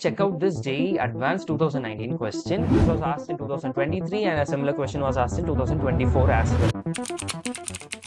Check out this JEE Advanced 2019 question. This was asked in 2023 and a similar question was asked in 2024 as well.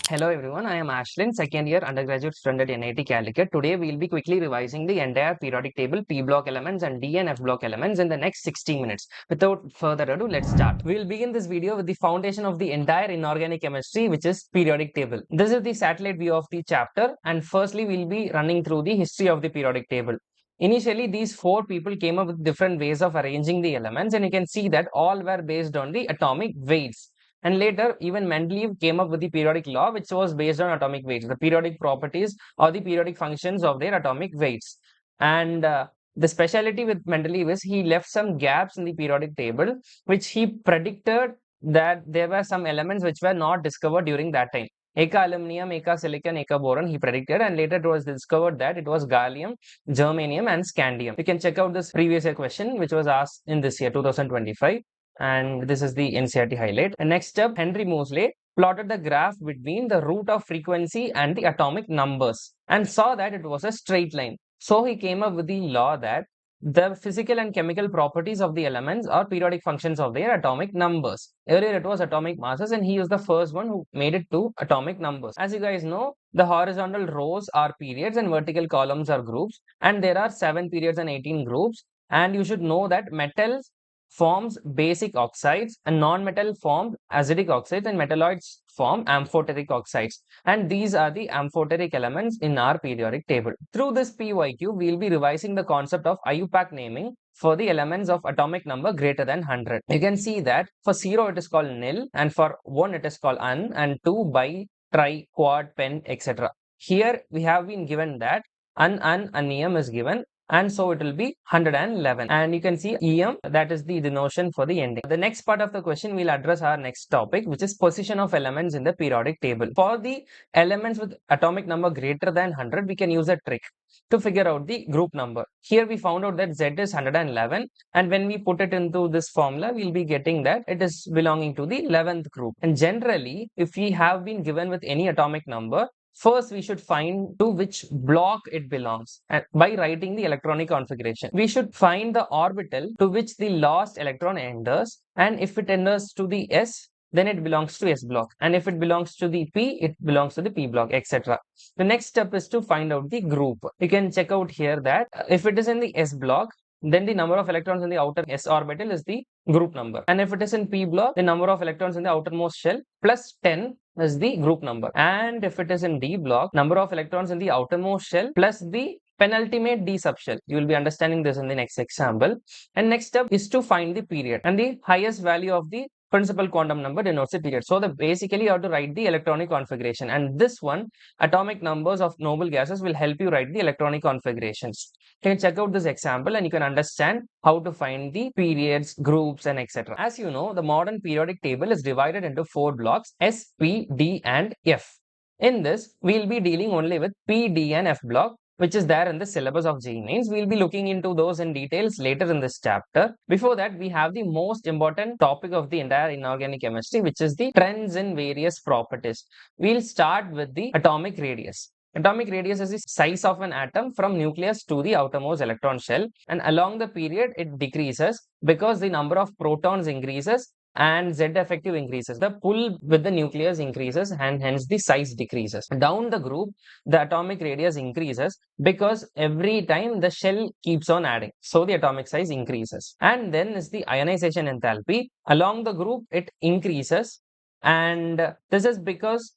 Hello everyone, I am Ashlin, second year undergraduate student at NIT Calicut. Today we will be quickly revising the entire periodic table, P block elements and D and F block elements in the next 60 minutes. Without further ado, let's start. We will begin this video with the foundation of the entire inorganic chemistry, which is periodic table. This is the satellite view of the chapter, and firstly we will be running through the history of the periodic table. Initially, these four people came up with different ways of arranging the elements, and you can see that all were based on the atomic weights. And later, even Mendeleev came up with the periodic law, which was based on atomic weights, the periodic properties or the periodic functions of their atomic weights. And the speciality with Mendeleev is he left some gaps in the periodic table, which he predicted that there were some elements which were not discovered during that time. Eka aluminum, Eka silicon, Eka boron, he predicted, and later it was discovered that it was gallium, germanium, and scandium. You can check out this previous year question, which was asked in this year, 2025. And this is the NCERT highlight. And next up, Henry Moseley plotted the graph between the root of frequency and the atomic numbers and saw that it was a straight line. So he came up with the law that the physical and chemical properties of the elements are periodic functions of their atomic numbers. Earlier it was atomic masses, and he was the first one who made it to atomic numbers. As you guys know, the horizontal rows are periods and vertical columns are groups, and there are 7 periods and 18 groups. And you should know that metals forms basic oxides, and non-metal form acidic oxides, and metalloids form amphoteric oxides, and these are the amphoteric elements in our periodic table. Through this PYQ, we will be revising the concept of IUPAC naming for the elements of atomic number greater than 100. You can see that for 0 it is called nil, and for 1 it is called un, and 2 bi, tri, quad, pen, etc. Here we have been given that anium is given, and so it will be 111, and you can see EM, that is the denotation for the ending. The next part of the question will address our next topic, which is position of elements in the periodic table. For the elements with atomic number greater than 100, we can use a trick to figure out the group number. Here we found out that Z is 111, and when we put it into this formula, we'll be getting that it is belonging to the 11th group. And generally, if we have been given with any atomic number, first, we should find to which block it belongs, and by writing the electronic configuration. We should find the orbital to which the last electron enters, and if it enters to the S, then it belongs to S block, and if it belongs to the P, it belongs to the P block, etc. The next step is to find out the group. You can check out here that if it is in the S block, then the number of electrons in the outer S orbital is the group number, and if it is in P block, the number of electrons in the outermost shell plus 10 is the group number, and if it is in D block, number of electrons in the outermost shell plus the penultimate D subshell. You will be understanding this in the next example. And next step is to find the period, and the highest value of the principal quantum number denotes the period. So basically you have to write the electronic configuration, and this one, atomic numbers of noble gases, will help you write the electronic configurations. You can check out this example and you can understand how to find the periods, groups, and etc. As you know, the modern periodic table is divided into 4 blocks: S, P, D, and F. In this, we will be dealing only with P, D, and F block, which is there in the syllabus of JEE Mains. We'll be looking into those in details later in this chapter. Before that, we have the most important topic of the entire inorganic chemistry, which is the trends in various properties. We'll start with the atomic radius. Atomic radius is the size of an atom from nucleus to the outermost electron shell, and along the period it decreases because the number of protons increases and Z effective increases. The pull with the nucleus increases, and hence the size decreases. Down the group, the atomic radius increases because every time the shell keeps on adding, so the atomic size increases. And then is the ionization enthalpy. Along the group it increases, and this is because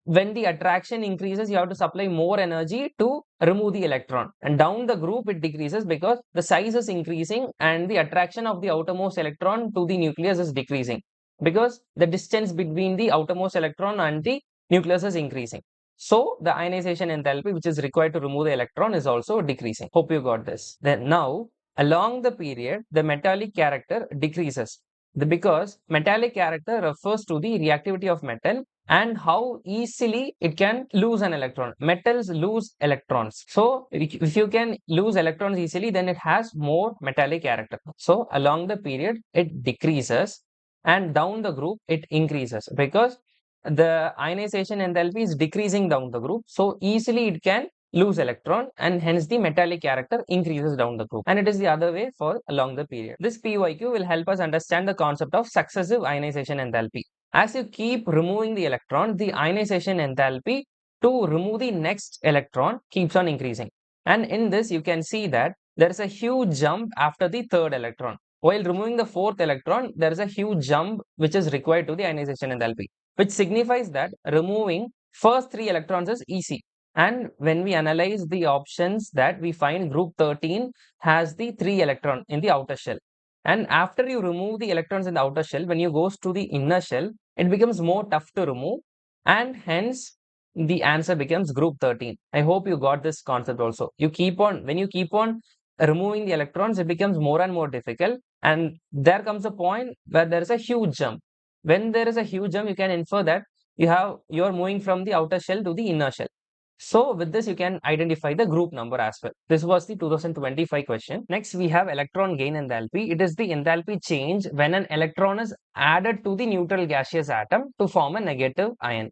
when the attraction increases, you have to supply more energy to remove the electron, and down the group it decreases because the size is increasing and the attraction of the outermost electron to the nucleus is decreasing because the distance between the outermost electron and the nucleus is increasing. So the ionization enthalpy, which is required to remove the electron, is also decreasing. Hope you got this. Then now, along the period, the metallic character decreases because metallic character refers to the reactivity of metal and how easily it can lose an electron. Metals lose electrons. So if you can lose electrons easily, then it has more metallic character. So along the period it decreases, and down the group it increases because the ionization enthalpy is decreasing down the group. So easily it can lose electron, and hence the metallic character increases down the group. And it is the other way for along the period. This PYQ will help us understand the concept of successive ionization enthalpy. As you keep removing the electron, the ionization enthalpy to remove the next electron keeps on increasing. And in this, you can see that there is a huge jump after the third electron. While removing the fourth electron, there is a huge jump which is required to the ionization enthalpy, which signifies that removing first 3 electrons is easy. And when we analyze the options, that we find group 13 has the 3 electron in the outer shell. And after you remove the electrons in the outer shell, when you goes to the inner shell, it becomes more tough to remove, and hence the answer becomes group 13. I hope you got this concept also. When you keep on removing the electrons, it becomes more and more difficult, and there comes a point where there is a huge jump. When there is a huge jump, you can infer that you are moving from the outer shell to the inner shell. So with this, you can identify the group number as well. This was the 2025 question. Next, we have electron gain enthalpy. It is the enthalpy change when an electron is added to the neutral gaseous atom to form a negative ion.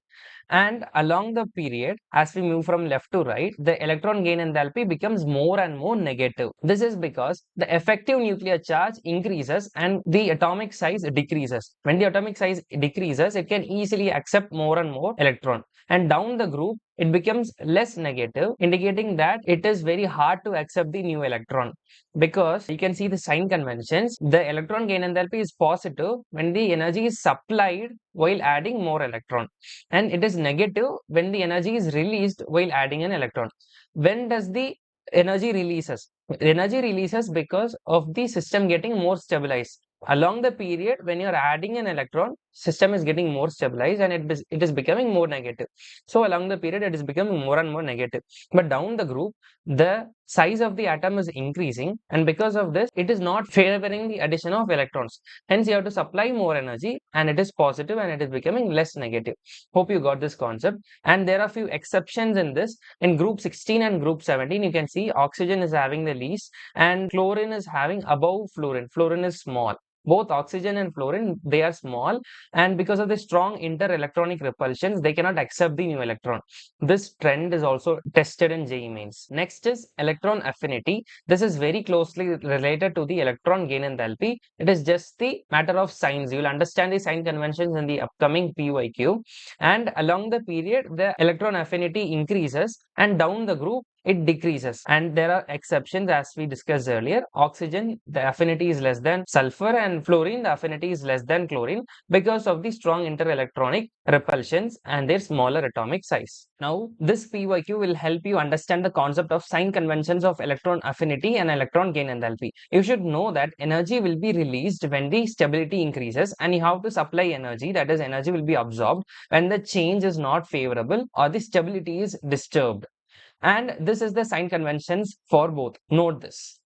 And along the period, as we move from left to right, the electron gain enthalpy becomes more and more negative. This is because the effective nuclear charge increases and the atomic size decreases. When the atomic size decreases, it can easily accept more and more electron. And down the group, it becomes less negative, indicating that it is very hard to accept the new electron. Because you can see the sign conventions, the electron gain enthalpy is positive when the energy is supplied while adding more electron, and it is negative when the energy is released while adding an electron. When does the energy releases? Energy releases because of the system getting more stabilized. Along the period, when you're adding an electron, system is getting more stabilized and it is becoming more negative. So along the period, it is becoming more and more negative. But down the group, the size of the atom is increasing, and because of this, it is not favoring the addition of electrons. Hence, you have to supply more energy, and it is positive and it is becoming less negative. Hope you got this concept. And there are few exceptions in this. In group 16 and group 17, you can see oxygen is having the least, and chlorine is having above fluorine. Fluorine is small. Both oxygen and fluorine, they are small, and because of the strong inter-electronic repulsions, they cannot accept the new electron. This trend is also tested in JEE mains. Next is electron affinity. This is very closely related to the electron gain enthalpy. It is just the matter of signs. You will understand the sign conventions in the upcoming PYQ. And along the period, the electron affinity increases, and down the group, it decreases. And there are exceptions, as we discussed earlier. Oxygen, the affinity is less than sulfur, and fluorine, the affinity is less than chlorine because of the strong inter-electronic repulsions and their smaller atomic size. Now, this PYQ will help you understand the concept of sign conventions of electron affinity and electron gain enthalpy. You should know that energy will be released when the stability increases, and you have to supply energy, that is, energy will be absorbed when the change is not favorable or the stability is disturbed. And this is the sign conventions for both. Note this.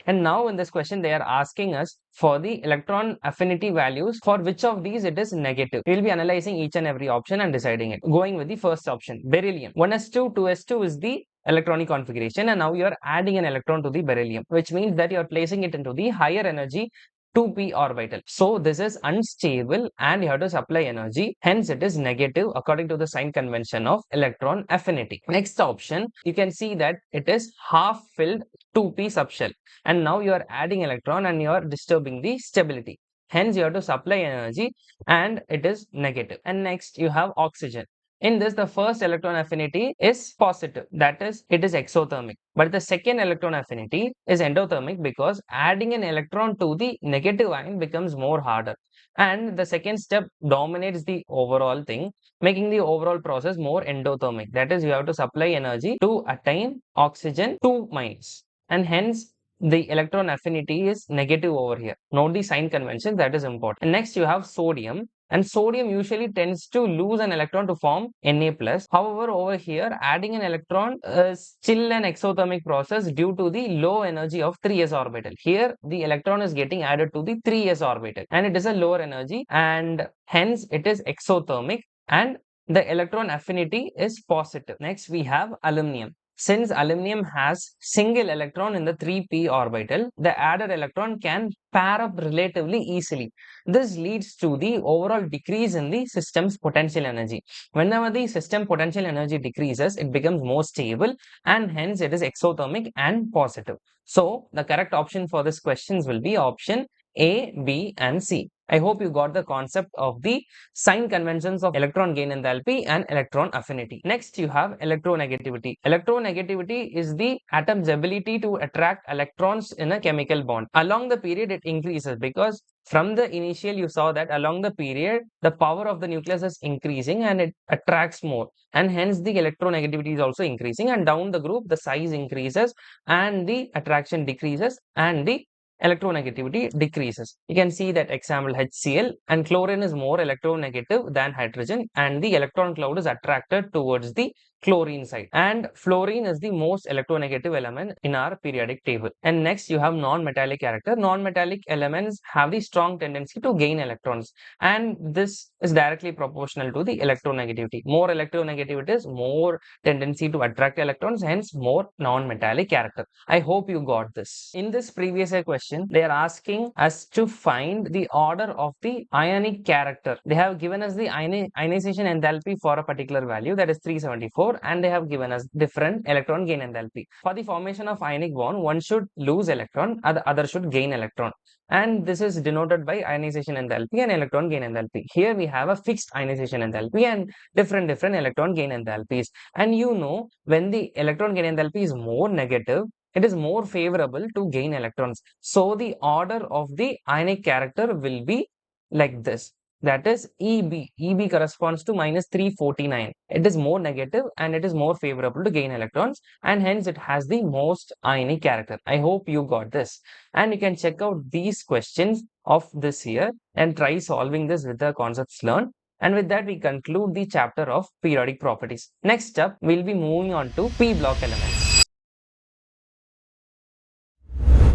And now in this question, they are asking us for the electron affinity values for which of these it is negative. We will be analyzing each and every option and deciding it. Going with the first option, beryllium. 1s2, 2s2 is the electronic configuration, and now you are adding an electron to the beryllium, which means that you are placing it into the higher energy 2p orbital. So this is unstable and you have to supply energy. Hence it is negative according to the sign convention of electron affinity. Next option, you can see that it is half filled 2p subshell. And now you are adding electron and you are disturbing the stability. Hence you have to supply energy and it is negative. And next you have oxygen. In this, the first electron affinity is positive, that is, it is exothermic. But the second electron affinity is endothermic because adding an electron to the negative ion becomes more harder. And the second step dominates the overall thing, making the overall process more endothermic. That is, you have to supply energy to attain oxygen 2 minus. And hence, the electron affinity is negative over here. Note the sign convention, that is important. And next, you have sodium. And sodium usually tends to lose an electron to form Na+. However, over here, adding an electron is still an exothermic process due to the low energy of 3s orbital. Here, the electron is getting added to the 3s orbital, and it is a lower energy, and hence it is exothermic, and the electron affinity is positive. Next, we have aluminum. since aluminum has single electron in the 3p orbital, the added electron can pair up relatively easily. This leads to the overall decrease in the system's potential energy. Whenever the system potential energy decreases, it becomes more stable and hence it is exothermic and positive. So the correct option for this questions will be option A, B and C. I hope you got the concept of the sign conventions of electron gain enthalpy and electron affinity. Next, you have electronegativity. Electronegativity is the atom's ability to attract electrons in a chemical bond. Along the period, it increases because from the initial, you saw that along the period, the power of the nucleus is increasing and it attracts more. And hence, the electronegativity is also increasing. And down the group, the size increases and the attraction decreases and the electronegativity decreases. You can see that example HCl, and chlorine is more electronegative than hydrogen and the electron cloud is attracted towards the chlorine side, and fluorine is the most electronegative element in our periodic table. And next you have non-metallic character. Non-metallic elements have the strong tendency to gain electrons, and this is directly proportional to the electronegativity. More electronegativity is more tendency to attract electrons, hence more non-metallic character. I hope you got this. In this previous year question, they are asking us to find the order of the ionic character. They have given us the ionization enthalpy for a particular value, that is 374, and they have given us different electron gain enthalpy. For the formation of ionic bond, one should lose electron, the other should gain electron. And this is denoted by ionization enthalpy and electron gain enthalpy. Here we have a fixed ionization enthalpy and different electron gain enthalpies. And you know, when the electron gain enthalpy is more negative, it is more favorable to gain electrons. So the order of the ionic character will be like this. That is EB. EB corresponds to minus 349. It is more negative and it is more favorable to gain electrons, and hence it has the most ionic character. I hope you got this. And you can check out these questions of this year and try solving this with the concepts learned. And with that, we conclude the chapter of periodic properties. Next up, we'll be moving on to p block elements.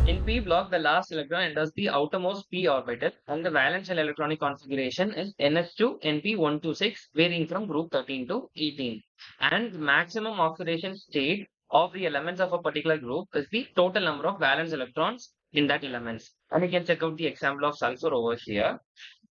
In p block, the last electron enters the outermost p orbital, and the valence shell electronic configuration is NS2 NP126, varying from group 13 to 18. And the maximum oxidation state of the elements of a particular group is the total number of valence electrons in that elements. And you can check out the example of sulfur over here.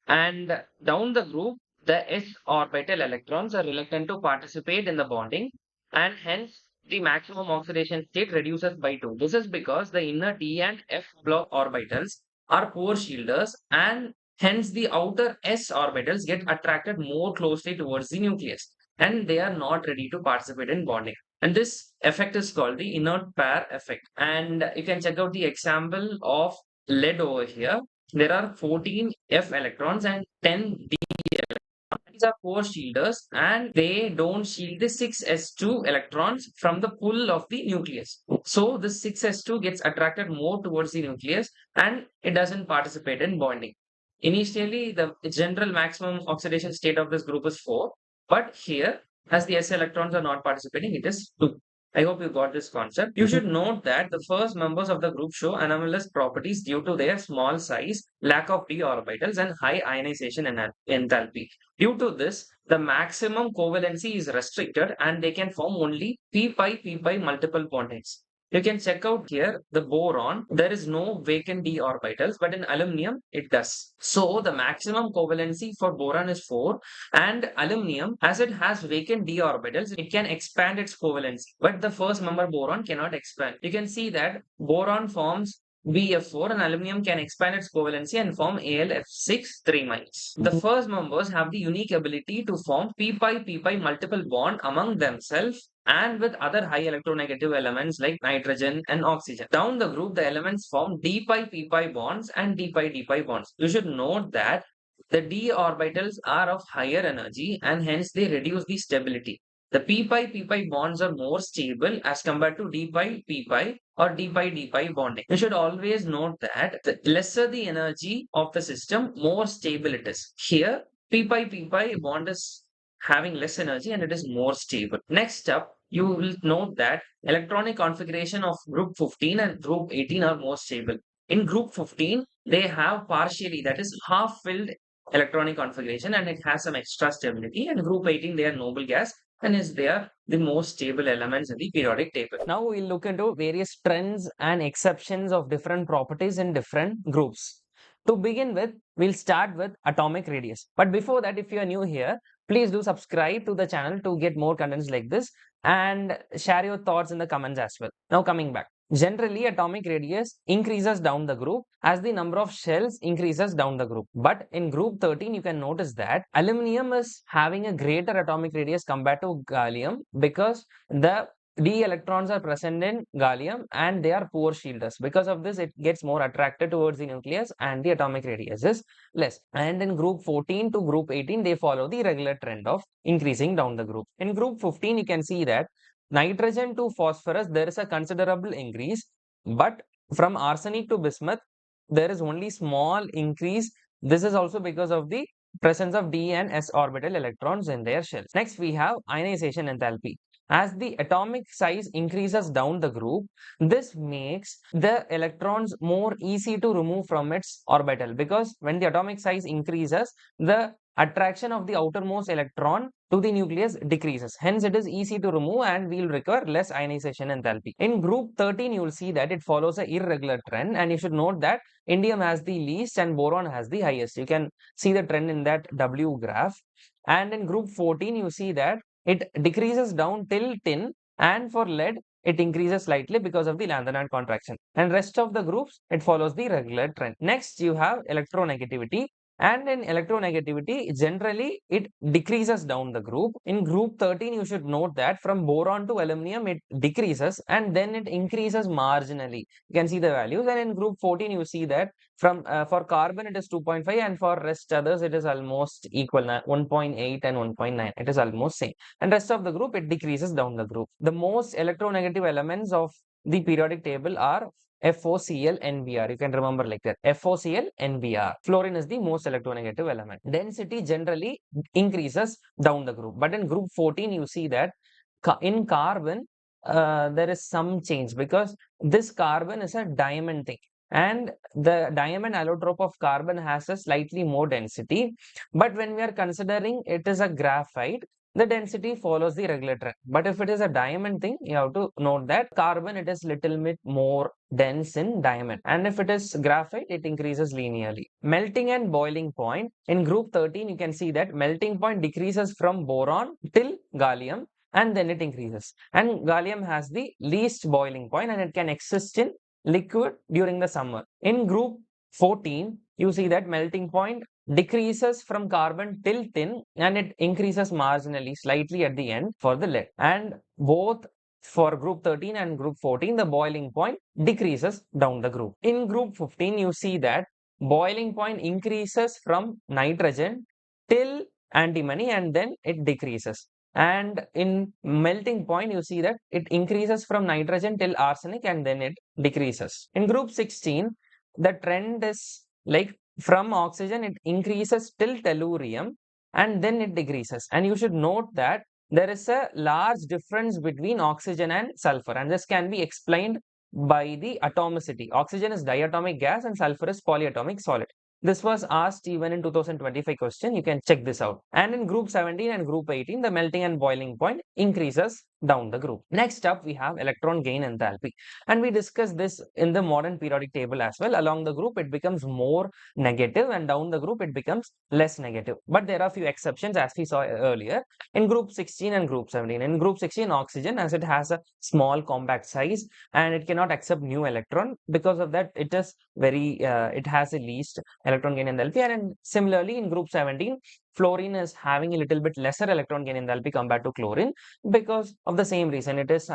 And down the group, the s orbital electrons are reluctant to participate in the bonding, and hence the maximum oxidation state reduces by 2. This is because the inner d and f block orbitals are poor shielders, and hence the outer s orbitals get attracted more closely towards the nucleus, and they are not ready to participate in bonding. And this effect is called the inert pair effect. And you can check out the example of lead over here. There are 14 F electrons and 10 D electrons. These are poor shielders, and they don't shield the 6s2 electrons from the pull of the nucleus. So this 6s2 gets attracted more towards the nucleus and it doesn't participate in bonding. Initially, the general maximum oxidation state of this group is 4, but here, as the s electrons are not participating, it is 2. I hope you got this concept. You should note that the first members of the group show anomalous properties due to their small size, lack of d orbitals, and high ionization enthalpy. Due to this, the maximum covalency is restricted and they can form only p-pi multiple bondings. You can check out here the boron. There is no vacant d orbitals, but in aluminum it does. So the maximum covalency for boron is 4, and aluminum, as it has vacant d orbitals, it can expand its covalency. But the first member boron cannot expand. You can see that boron forms BF4 and aluminum can expand its covalency and form AlF6 3 The first members have the unique ability to form p-pi multiple bond among themselves and with other high electronegative elements like nitrogen and oxygen. Down the group, the elements form d-pi bonds and d-pi bonds. You should note that the d orbitals are of higher energy and hence they reduce the stability. The p-pi bonds are more stable as compared to d-pi or d-pi bonding. You should always note that the lesser the energy of the system, more stable it is. Here, p-pi bond is having less energy and it is more stable. Next up, you will note that electronic configuration of group 15 and group 18 are more stable. In group 15, they have partially, that is half filled electronic configuration, and it has some extra stability. And group 18, they are noble gas and is they are the most stable elements in the periodic table. Now we'll look into various trends and exceptions of different properties in different groups. To begin with, we'll start with atomic radius. But before that, if you are new here, please do subscribe to the channel to get more contents like this and share your thoughts in the comments as well. Now coming back. Generally, atomic radius increases down the group as the number of shells increases down the group. But in group 13, you can notice that aluminum is having a greater atomic radius compared to gallium because the d electrons are present in gallium and they are poor shielders. Because of this, it gets more attracted towards the nucleus and the atomic radius is less. And in group 14 to group 18, they follow the regular trend of increasing down the group. In group 15, you can see that nitrogen to phosphorus, there is a considerable increase, but from arsenic to bismuth, there is only small increase. This is also because of the presence of d and s orbital electrons in their shells. Next, we have ionization enthalpy. As the atomic size increases down the group, this makes the electrons more easy to remove from its orbital, because when the atomic size increases, the attraction of the outermost electron to the nucleus decreases. Hence, it is easy to remove and we will require less ionization enthalpy. In group 13, you will see that it follows an irregular trend, and you should note that indium has the least and boron has the highest. You can see the trend in that W graph. And in group 14, you see that it decreases down till tin, and for lead, it increases slightly because of the lanthanide contraction. And rest of the groups, it follows the regular trend. Next, you have electronegativity. And in electronegativity, generally, it decreases down the group. In group 13, you should note that from boron to aluminum, it decreases and then it increases marginally. You can see the values. And in group 14, you see that from for carbon, it is 2.5, and for rest others, it is almost equal, 1.8 and 1.9. It is almost same. And rest of the group, it decreases down the group. The most electronegative elements of the periodic table are FOCl NBr. You can remember like that. FOCl NBr. Fluorine is the most electronegative element. Density generally increases down the group. But in group 14, you see that in carbon, there is some change because this carbon is a diamond thing. And the diamond allotrope of carbon has a slightly more density. But when we are considering it is a graphite, the density follows the regular trend. But if it is a diamond thing, you have to note that carbon, it is little bit more dense in diamond. And if it is graphite, it increases linearly. Melting and boiling point. In group 13, you can see that melting point decreases from boron till gallium, and then it increases. And gallium has the least boiling point, and it can exist in liquid during the summer. In group 14, you see that melting point decreases from carbon till tin, and it increases marginally slightly at the end for the lead. And both for group 13 and group 14, the boiling point decreases down the group. In group 15, you see that boiling point increases from nitrogen till antimony, and then it decreases. And in melting point, you see that it increases from nitrogen till arsenic, and then it decreases. In group 16, the trend is like from oxygen, it increases till tellurium, and then it decreases. And you should note that there is a large difference between oxygen and sulfur, and this can be explained by the atomicity. Oxygen is diatomic gas and sulfur is polyatomic solid. This was asked even in 2025 question. You can check this out. And in group 17 and group 18, the melting and boiling point increases down the group. Next up, we have electron gain enthalpy. And we discussed this in the modern periodic table as well. Along the group, it becomes more negative, and down the group, it becomes less negative. But there are a few exceptions, as we saw earlier, in group 16 and group 17. In group 16, oxygen, as it has a small compact size and it cannot accept new electron, because of that, it is very, it has the least electron gain enthalpy. And similarly, in group 17, fluorine is having a little bit lesser electron gain enthalpy compared to chlorine, because of the same reason. It is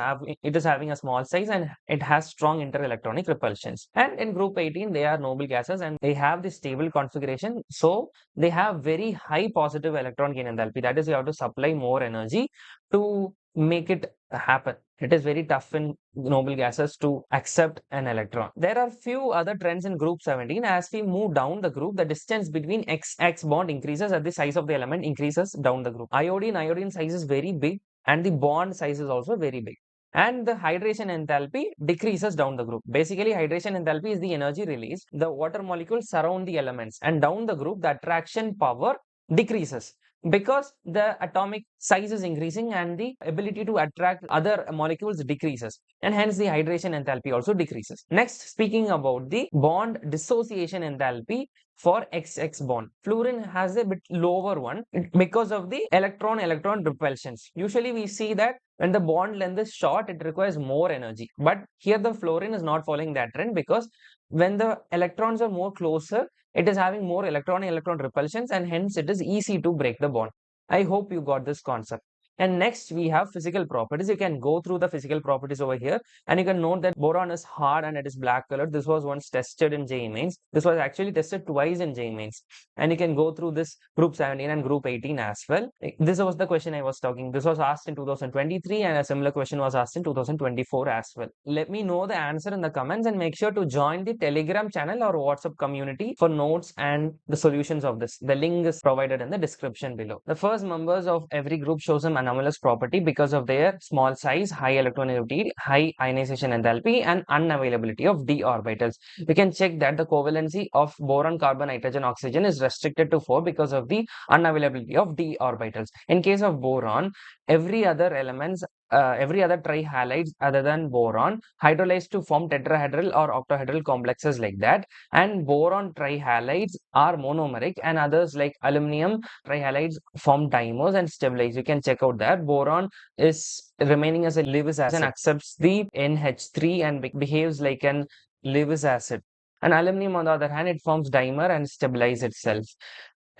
having a small size and it has strong interelectronic repulsions. And in group 18, they are noble gases and they have this stable configuration, so they have very high positive electron gain enthalpy. That is, you have to supply more energy to make it happen. It is very tough in noble gases to accept an electron. There are few other trends in group 17. As we move down the group, the distance between X bond increases as the size of the element increases down the group. Iodine size is very big, and the bond size is also very big. And the hydration enthalpy decreases down the group. Basically, hydration enthalpy is the energy released. The water molecules surround the elements, and down the group, the attraction power decreases. because the atomic size is increasing and the ability to attract other molecules decreases, and hence the hydration enthalpy also decreases. Next, speaking about the bond dissociation enthalpy for XX bond, fluorine has a bit lower one because of the electron repulsions. Usually we see that when the bond length is short, it requires more energy, but here the fluorine is not following that trend, because when the electrons are more closer, it is having more electron repulsions, and hence it is easy to break the bond. I hope you got this concept. And next we have physical properties. You can go through the physical properties over here, and you can note that boron is hard and it is black colored. This was once tested in JEE mains. This was actually tested twice in JEE mains, and you can go through this group 17 and group 18 as well. This was the question I was talking. This was asked in 2023, and a similar question was asked in 2024 as well. Let me know the answer in the comments, and make sure to join the Telegram channel or WhatsApp community for notes and the solutions of this. The link is provided in the description below. The first members of every group shows some anomalous property because of their small size, high electronegativity, high ionization enthalpy, and unavailability of d orbitals. We can check that the covalency of boron, carbon, nitrogen, oxygen is restricted to 4 because of the unavailability of d orbitals. In case of boron, every other elements, every other trihalides other than boron hydrolyze to form tetrahedral or octahedral complexes like that, and boron trihalides are monomeric, and others like aluminum trihalides form dimers and stabilize. You can check out that boron is remaining as a Lewis acid and accepts the NH3 and behaves like an Lewis acid. And aluminum, on the other hand, it forms dimer and stabilize itself.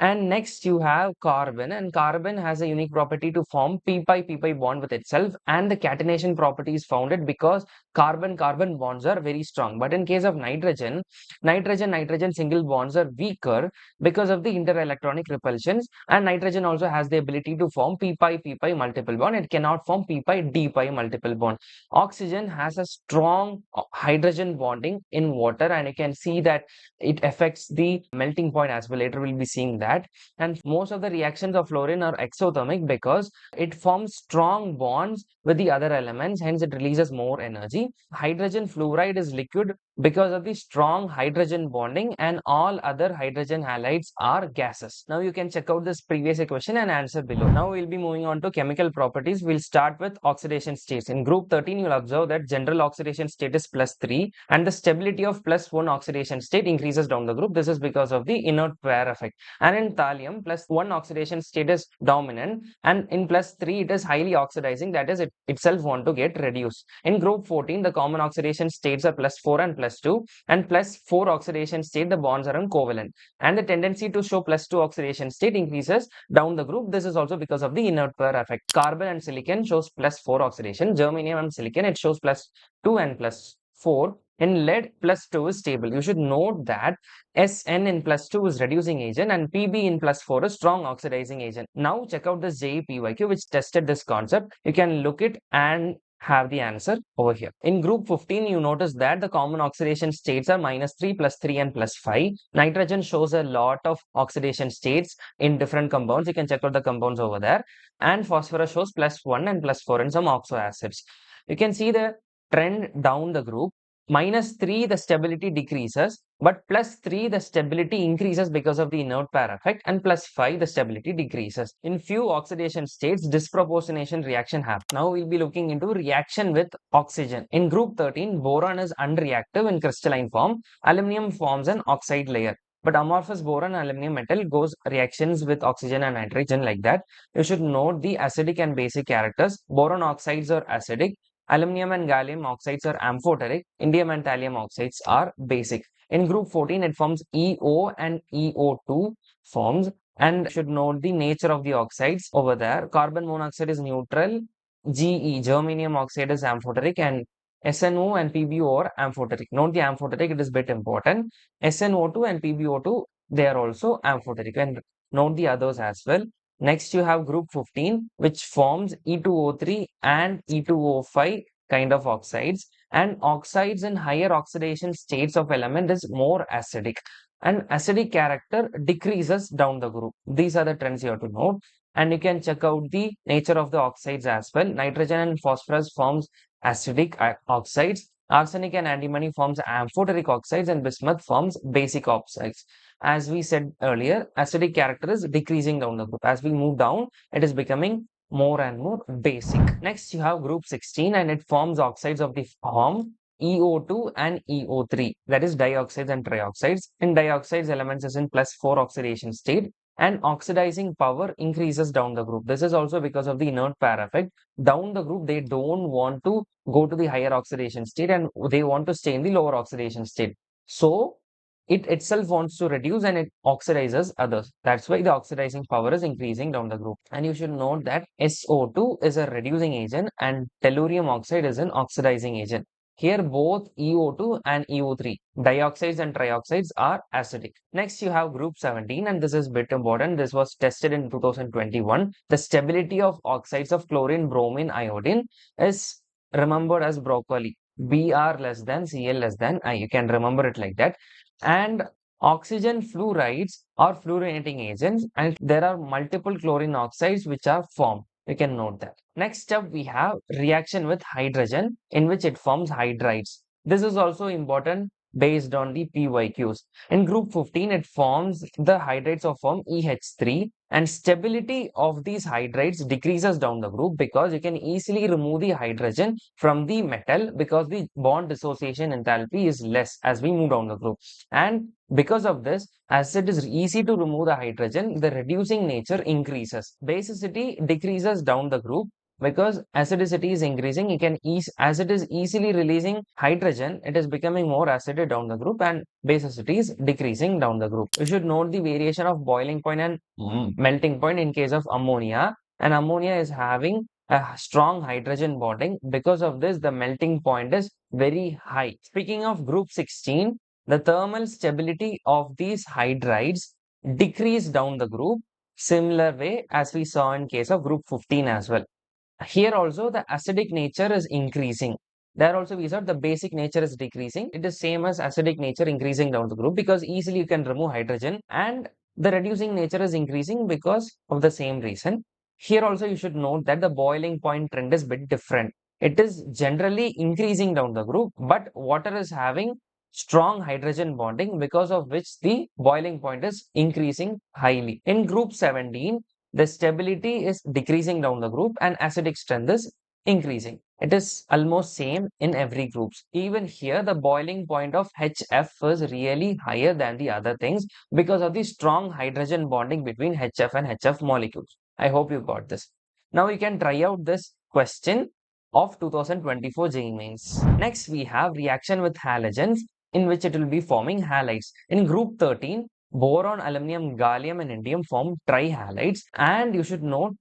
And next you have carbon, and carbon has a unique property to form pi bond with itself, and the catenation property is founded because carbon bonds are very strong. But in case of nitrogen, nitrogen single bonds are weaker because of the interelectronic repulsions, and nitrogen also has the ability to form pi multiple bond. It cannot form pi multiple bond. Oxygen has a strong hydrogen bonding in water, and you can see that it affects the melting point as well. Later we'll be seeing that. And most of the reactions of fluorine are exothermic because it forms strong bonds with the other elements, hence it releases more energy. Hydrogen fluoride is liquid because of the strong hydrogen bonding, and all other hydrogen halides are gases. Now you can check out this previous equation and answer below. Now we'll be moving on to chemical properties. We'll start with oxidation states. In group 13, you'll observe that general oxidation state is +3, and the stability of +1 oxidation state increases down the group. This is because of the inert pair effect. And in thallium, +1 oxidation state is dominant, and in +3 it is highly oxidizing, that is, it itself want to get reduced. In group 14, the common oxidation states are +4 and +2, and +4 oxidation state, the bonds are uncovalent, and the tendency to show +2 oxidation state increases down the group. This is also because of the inert pair effect. Carbon and silicon shows +4 oxidation. Germanium and silicon, it shows +2 and +4. In lead, +2 is stable. You should note that SN in +2 is reducing agent, and PB in +4 is strong oxidizing agent. Now check out this JEE PYQ which tested this concept. You can look it and have the answer over here. In group 15, you notice that the common oxidation states are -3, +3, and +5. Nitrogen shows a lot of oxidation states in different compounds. You can check out the compounds over there. And phosphorus shows +1 and +4 in some oxo acids. You can see the trend down the group. -3, the stability decreases, but +3, the stability increases because of the inert pair effect, and +5, the stability decreases. In few oxidation states, disproportionation reaction happens. Now we'll be looking into reaction with oxygen. In group 13, boron is unreactive in crystalline form. Aluminum forms an oxide layer. But amorphous boron and aluminum metal goes reactions with oxygen and nitrogen like that. You should note the acidic and basic characters. Boron oxides are acidic. Aluminum and gallium oxides are amphoteric. Indium and thallium oxides are basic. In group 14, it forms EO and EO2 forms. And should note the nature of the oxides over there. Carbon monoxide is neutral. GE, germanium oxide, is amphoteric, and SNO and PbO are amphoteric. Note the amphoteric, it is bit important. SNO2 and PbO2, they are also amphoteric. And note the others as well. Next, you have group 15, which forms E2O3 and E2O5 kind of oxides. And oxides in higher oxidation states of element is more acidic. And acidic character decreases down the group. These are the trends you have to note. And you can check out the nature of the oxides as well. Nitrogen and phosphorus forms acidic oxides. Arsenic and antimony forms amphoteric oxides and bismuth forms basic oxides. As we said earlier, acidic character is decreasing down the group. As we move down, it is becoming more and more basic. Next, you have group 16 and it forms oxides of the form EO2 and EO3, that is dioxides and trioxides. In dioxides, elements is in +4 oxidation state and oxidizing power increases down the group. This is also because of the inert pair effect. Down the group, they don't want to go to the higher oxidation state and they want to stay in the lower oxidation state. So it itself wants to reduce and it oxidizes others. That's why the oxidizing power is increasing down the group. And you should note that SO2 is a reducing agent and tellurium oxide is an oxidizing agent. Here both EO2 and EO3, dioxides and trioxides, are acidic. Next you have group 17 and this is bit important. This was tested in 2021. The stability of oxides of chlorine, bromine, iodine is remembered as broccoli. Br less than Cl less than I. You can remember it like that. And oxygen fluorides are fluorinating agents and there are multiple chlorine oxides which are formed. You can note that. Next up, we have reaction with hydrogen in which it forms hydrides. This is also important based on the PYQs. In group 15, it forms the hydrides of form EH3 and stability of these hydrides decreases down the group because you can easily remove the hydrogen from the metal because the bond dissociation enthalpy is less as we move down the group. And because of this, as it is easy to remove the hydrogen, the reducing nature increases. Basicity decreases down the group because acidicity is increasing. You can as it is easily releasing hydrogen, it is becoming more acidic down the group and basicity is decreasing down the group. You should note the variation of boiling point and melting point in case of ammonia, and ammonia is having a strong hydrogen bonding. Because of this, the melting point is very high. Speaking of group 16, the thermal stability of these hydrides decrease down the group, similar way as we saw in case of group 15 as well. Here also the acidic nature is increasing. There also we saw the basic nature is decreasing. It is same as acidic nature increasing down the group because easily you can remove hydrogen, and the reducing nature is increasing because of the same reason. Here also you should note that the boiling point trend is bit different. It is generally increasing down the group, but water is having strong hydrogen bonding because of which the boiling point is increasing highly. In group 17, the stability is decreasing down the group and acidic strength is increasing. It is almost same in every groups. Even here, the boiling point of HF is really higher than the other things because of the strong hydrogen bonding between HF and HF molecules. I hope you got this. Now you can try out this question of 2024 JEE Mains. Next, we have reaction with halogens in which it will be forming halides. In group 13, boron, aluminum, gallium, and indium form trihalides. And you should note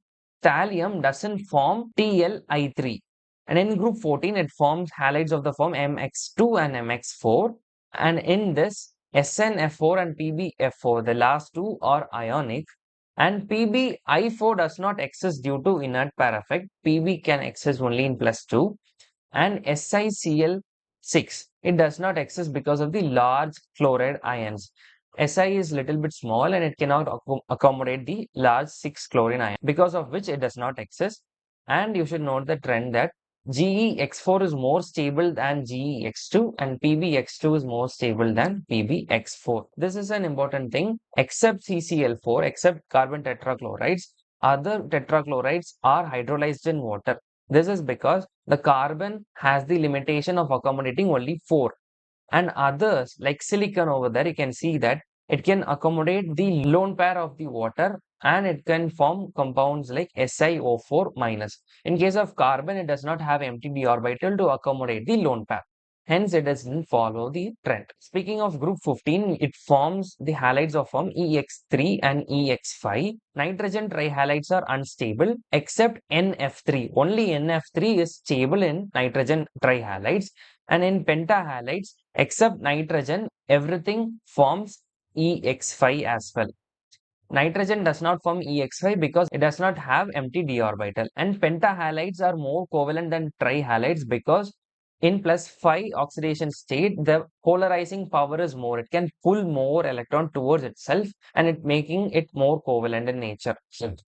thallium doesn't form TlI3. And in group 14, it forms halides of the form MX2 and MX4. And in this, SnF4 and PbF4, the last two are ionic. And PbI4 does not exist due to inert pair effect. Pb can exist only in +2. And SiCl6, it does not exist because of the large chloride ions. Si is little bit small and it cannot accommodate the large 6 chlorine ion, because of which it does not exist. And you should note the trend that GeX4 is more stable than GeX2 and PbX2 is more stable than PbX4. This is an important thing. Except CCl4, except carbon tetrachlorides, other tetrachlorides are hydrolyzed in water. This is because the carbon has the limitation of accommodating only 4. And others like silicon over there, you can see that it can accommodate the lone pair of the water and it can form compounds like SiO4 minus. In case of carbon, it does not have empty d orbital to accommodate the lone pair. Hence, it doesn't follow the trend. Speaking of group 15, it forms the halides of form EX3 and EX5. Nitrogen trihalides are unstable except NF3. Only NF3 is stable in nitrogen trihalides. And in pentahalides, except nitrogen, everything forms EX5 as well. Nitrogen does not form EX5 because it does not have empty d orbital. And pentahalides are more covalent than trihalides because in +5 oxidation state, the polarizing power is more. It can pull more electron towards itself and it making it more covalent in nature.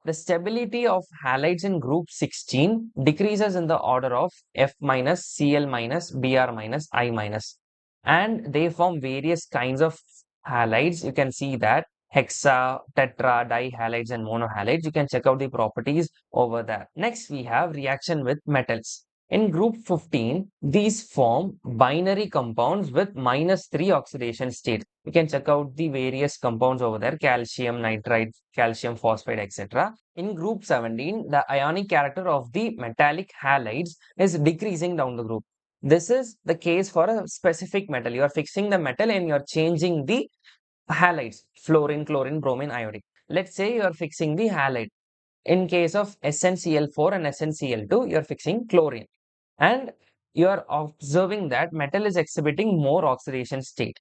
The stability of halides in group 16 decreases in the order of F minus, Cl minus, Br minus, I minus. And they form various kinds of halides. You can see that hexa, tetra, dihalides and monohalides. You can check out the properties over there. Next, we have reaction with metals. In group 15, these form binary compounds with -3 oxidation state. You can check out the various compounds over there, calcium nitride, calcium phosphide, etc. In group 17, the ionic character of the metallic halides is decreasing down the group. This is the case for a specific metal. You are fixing the metal and you are changing the halides, fluorine, chlorine, bromine, iodine. Let's say you are fixing the halide. In case of SnCl4 and SnCl2, you are fixing chlorine. And you are observing that metal is exhibiting more oxidation state.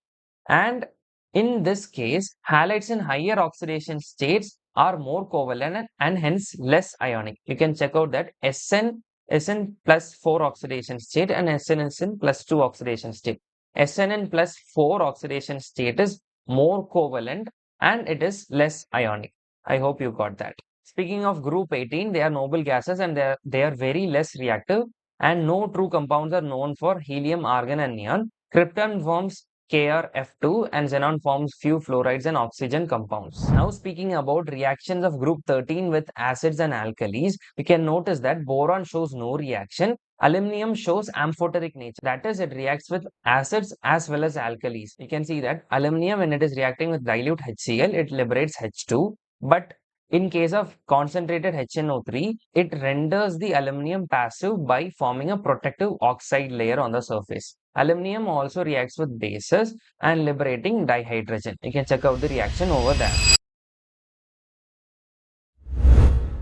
And in this case, halides in higher oxidation states are more covalent and hence less ionic. You can check out that Sn is in +4 oxidation state and Sn is in +2 oxidation state. Sn in +4 oxidation state is more covalent and it is less ionic. I hope you got that. Speaking of group 18, they are noble gases and they are very less reactive, and no true compounds are known for helium, argon and neon. Krypton forms KrF2 and xenon forms few fluorides and oxygen compounds. Now speaking about reactions of group 13 with acids and alkalis, we can notice that boron shows no reaction. Aluminum shows amphoteric nature. That is, it reacts with acids as well as alkalis. You can see that aluminum, when it is reacting with dilute HCl, it liberates H2. But in case of concentrated HNO3, it renders the aluminum passive by forming a protective oxide layer on the surface. Aluminum also reacts with bases and liberating dihydrogen. You can check out the reaction over there.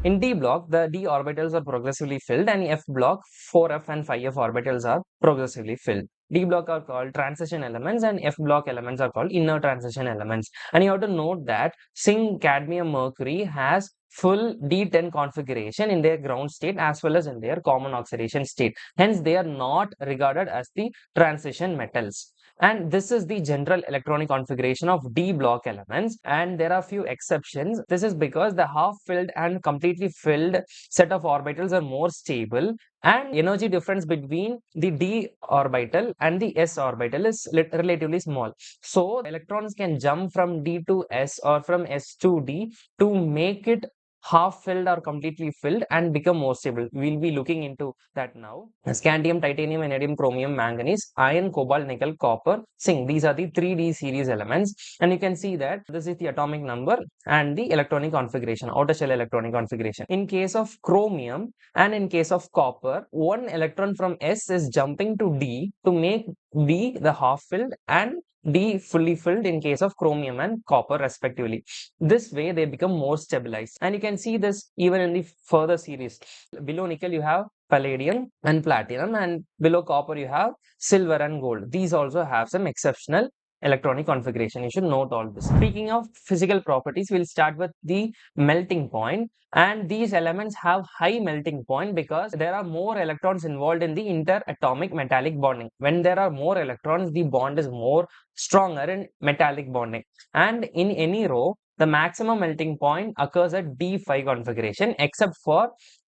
In D block, the D orbitals are progressively filled, and F block, 4f and 5f orbitals are progressively filled. D block are called transition elements and F block elements are called inner transition elements. And you have to note that zinc, cadmium, mercury has full D10 configuration in their ground state as well as in their common oxidation state. Hence, they are not regarded as the transition metals. And this is the general electronic configuration of D block elements, and there are few exceptions. This is because the half filled and completely filled set of orbitals are more stable, and energy difference between the D orbital and the S orbital is relatively small. So electrons can jump from D to S or from S to D to make it half filled or completely filled and become more stable. We'll be looking into that now. Scandium, titanium, vanadium, chromium, manganese, iron, cobalt, nickel, copper, zinc. These are the 3D series elements, and you can see that this is the atomic number and the electronic configuration, outer shell electronic configuration. In case of chromium and in case of copper, one electron from S is jumping to D to make D the half filled and D fully filled in case of chromium and copper respectively. This way they become more stabilized, and you can see this even in the further series. Below nickel you have palladium and platinum, and below copper you have silver and gold. These also have some exceptional electronic configuration. You should note all this. Speaking of physical properties, we'll start with the melting point, and these elements have high melting point because there are more electrons involved in the interatomic metallic bonding. When there are more electrons, the bond is more stronger in metallic bonding, and in any row the maximum melting point occurs at D5 configuration except for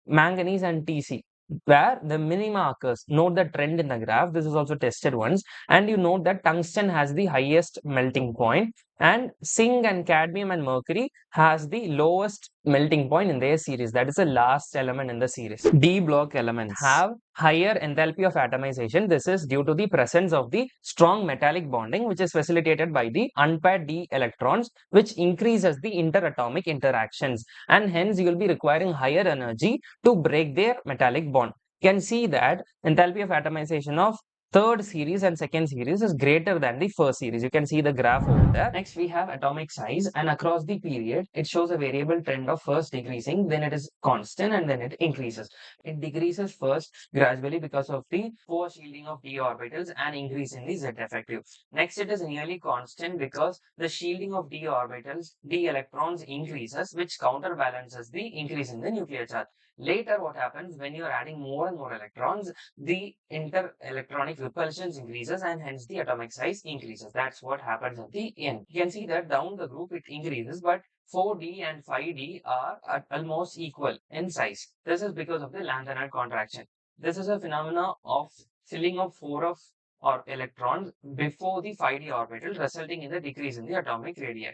manganese and Tc, where the minima occurs. Note the trend in the graph. This is also tested once, and you note that tungsten has the highest melting point, and zinc and cadmium and mercury has the lowest melting point in their series. That is the last element in the series. D block elements have higher enthalpy of atomization. This is due to the presence of the strong metallic bonding, which is facilitated by the unpaired D electrons, which increases the interatomic interactions, and hence you will be requiring higher energy to break their metallic bond. You can see that enthalpy of atomization of third series and second series is greater than the first series. You can see the graph over there. Next, we have atomic size, and across the period, it shows a variable trend of first decreasing, then it is constant, and then it increases. It decreases first gradually because of the poor shielding of d orbitals and increase in the z effective. Next, it is nearly constant because the shielding of d orbitals, d electrons increases, which counterbalances the increase in the nuclear charge. Later, what happens when you are adding more and more electrons, the inter-electronic repulsions increases and hence the atomic size increases. That's what happens at the end. You can see that down the group it increases, but 4D and 5D are almost equal in size. This is because of the lanthanide contraction. This is a phenomena of filling of 4 of or electrons before the 5D orbital, resulting in the decrease in the atomic radii.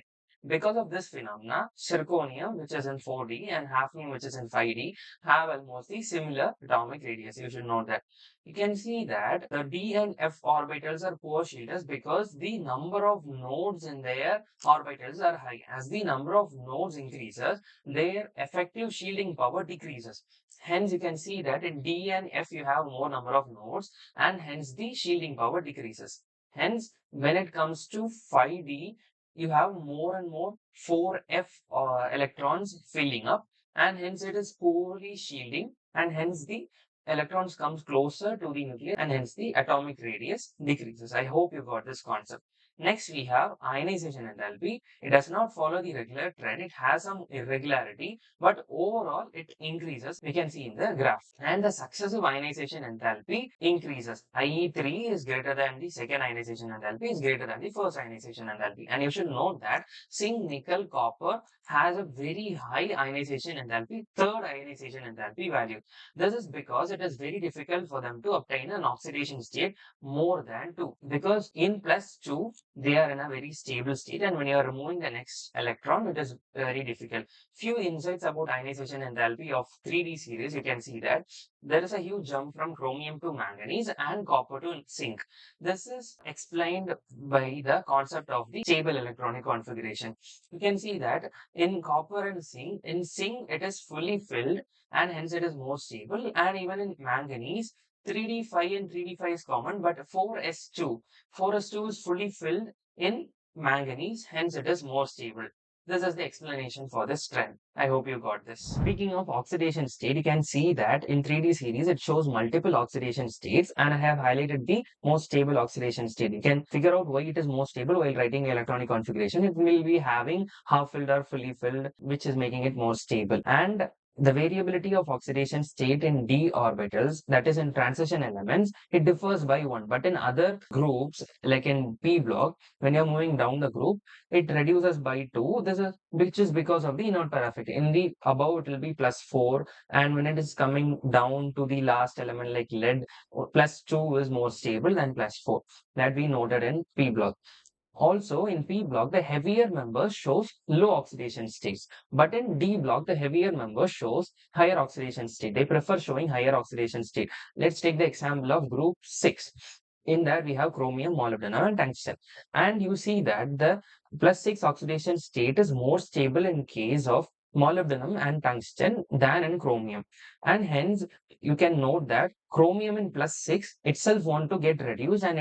Because of this phenomena, zirconium, which is in 4D, and hafnium, which is in 5D, have almost the similar atomic radius. You should know that. You can see that the d and f orbitals are poor shielders because the number of nodes in their orbitals are high. As the number of nodes increases, their effective shielding power decreases. Hence, you can see that in d and f you have more number of nodes, and hence the shielding power decreases. Hence, when it comes to 5D, you have more and more 4f electrons filling up, and hence it is poorly shielding, and hence the electrons comes closer to the nucleus, and hence the atomic radius decreases. I hope you got this concept. Next, we have ionization enthalpy. It does not follow the regular trend. It has some irregularity, but overall it increases. We can see in the graph. And the successive ionization enthalpy increases. IE3 is greater than the second ionization enthalpy is greater than the first ionization enthalpy. And you should note that zinc, nickel, copper has a very high ionization enthalpy, third ionization enthalpy value. This is because it is very difficult for them to obtain an oxidation state more than 2, because in +2 they are in a very stable state, and when you are removing the next electron it is very difficult. Few insights about ionization enthalpy of 3D series. You can see that there is a huge jump from chromium to manganese and copper to zinc. This is explained by the concept of the stable electronic configuration. You can see that in copper and zinc, in zinc it is fully filled and hence it is more stable, and even in manganese 3D5 and 3D5 is common, but 4s2 is fully filled in manganese, hence it is more stable. This is the explanation for this trend. I hope you got this. Speaking of oxidation state, you can see that in 3D series it shows multiple oxidation states, and I have highlighted the most stable oxidation state. You can figure out why it is more stable while writing electronic configuration. It will be having half filled or fully filled, which is making it more stable. And the variability of oxidation state in d orbitals, that is in transition elements, it differs by 1. But in other groups, like in p block, when you're moving down the group, it reduces by 2. This is which is because of the inert pair effect. In the above, it will be +4, and when it is coming down to the last element like lead, +2 is more stable than +4. That we noted in p block. Also, in P block, the heavier member shows low oxidation states. But in D block, the heavier member shows higher oxidation state. They prefer showing higher oxidation state. Let's take the example of group 6. In that, we have chromium, molybdenum, and tungsten. And you see that the +6 oxidation state is more stable in case of molybdenum and tungsten than in chromium. And hence, you can note that chromium in +6 itself want to get reduced, and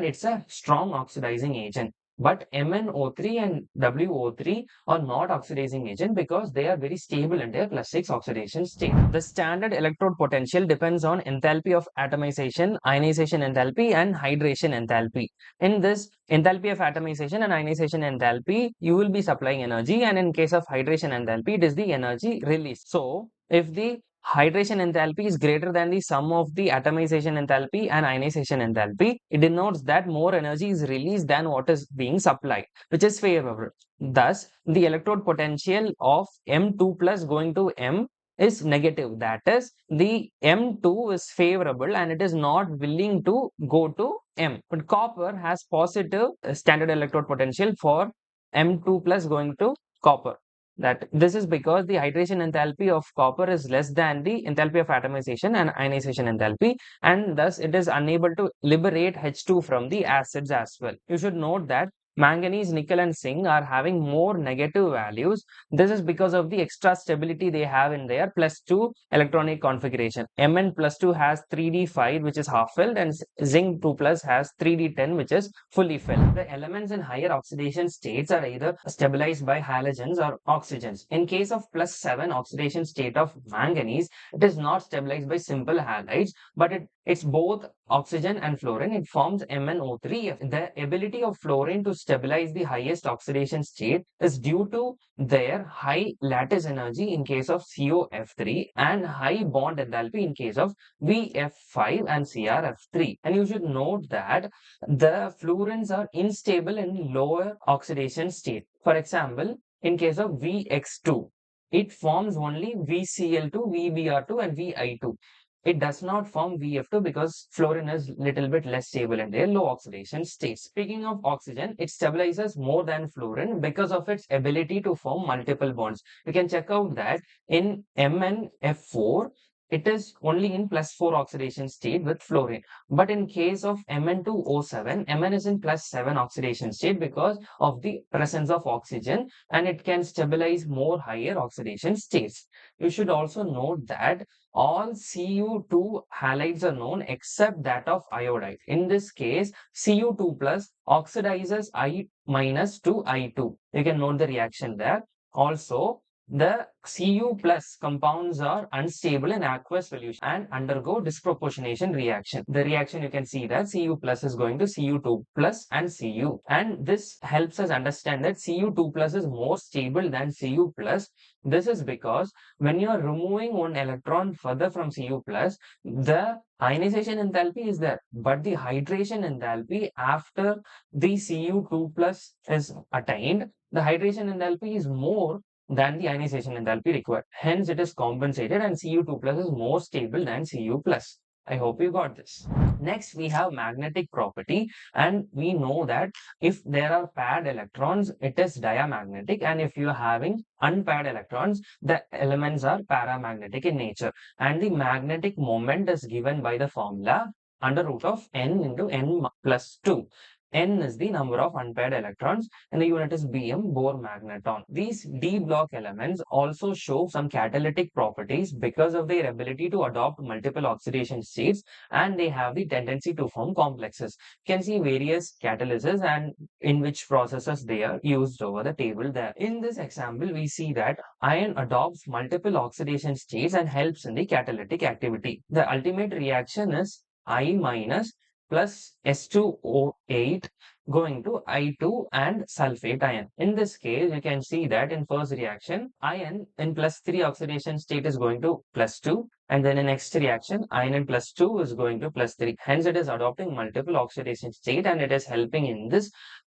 it's a strong oxidizing agent. But MnO3 and WO3 are not oxidizing agent because they are very stable in their +6 oxidation state. The standard electrode potential depends on enthalpy of atomization, ionization enthalpy, and hydration enthalpy. In this enthalpy of atomization and ionization enthalpy, you will be supplying energy, and in case of hydration enthalpy, it is the energy released. So, if the hydration enthalpy is greater than the sum of the atomization enthalpy and ionization enthalpy, it denotes that more energy is released than what is being supplied, which is favorable. Thus, the electrode potential of M2 plus going to M is negative. That is, the M2 is favorable and it is not willing to go to M. But copper has positive standard electrode potential for M2 plus going to copper. That this is because the hydration enthalpy of copper is less than the enthalpy of atomization and ionization enthalpy, and thus it is unable to liberate H2 from the acids as well. You should note that manganese, nickel and zinc are having more negative values. This is because of the extra stability they have in their +2 electronic configuration. Mn +2 has 3d5 which is half filled, and zinc 2 plus has 3d10 which is fully filled. The elements in higher oxidation states are either stabilized by halogens or oxygens. In case of +7 oxidation state of manganese, it is not stabilized by simple halides, but it's both oxygen and fluorine. It forms MnO3. The ability of fluorine to stabilize the highest oxidation state is due to their high lattice energy in case of COF3 and high bond enthalpy in case of VF5 and CrF3. And you should note that the fluorines are unstable in lower oxidation state. For example, in case of VX2, it forms only VCl2, VBr2 and Vi2. It does not form VF2 because fluorine is little bit less stable in their low oxidation states. Speaking of oxygen, it stabilizes more than fluorine because of its ability to form multiple bonds. You can check out that in MnF4, it is only in +4 oxidation state with fluorine. But in case of Mn2O7, Mn is in +7 oxidation state because of the presence of oxygen, and it can stabilize more higher oxidation states. You should also note that all Cu2 halides are known except that of iodide. In this case, Cu2 plus oxidizes I minus to I2. You can note the reaction there. Also, the Cu plus compounds are unstable in aqueous solution and undergo disproportionation reaction. The reaction you can see that Cu plus is going to Cu2 plus and Cu. And this helps us understand that Cu2 plus is more stable than Cu plus. This is because when you are removing one electron further from Cu plus, the ionization enthalpy is there, but the hydration enthalpy after the Cu2 plus is attained, the hydration enthalpy is more than the ionization enthalpy required. Hence, it is compensated and Cu2 plus is more stable than Cu plus. I hope you got this. Next, we have magnetic property, and we know that if there are paired electrons, it is diamagnetic, and if you are having unpaired electrons, the elements are paramagnetic in nature. And the magnetic moment is given by the formula under root of n into n plus 2. N is the number of unpaired electrons and the unit is Bm, Bohr magneton. These d block elements also show some catalytic properties because of their ability to adopt multiple oxidation states, and they have the tendency to form complexes. You can see various catalyses and in which processes they are used over the table there. In this example, we see that iron adopts multiple oxidation states and helps in the catalytic activity. The ultimate reaction is I minus plus S2O8 going to I2 and sulfate ion. In this case, you can see that in first reaction, iron in +3 oxidation state is going to +2, and then in next reaction, iron in +2 is going to +3. Hence, it is adopting multiple oxidation state and it is helping in this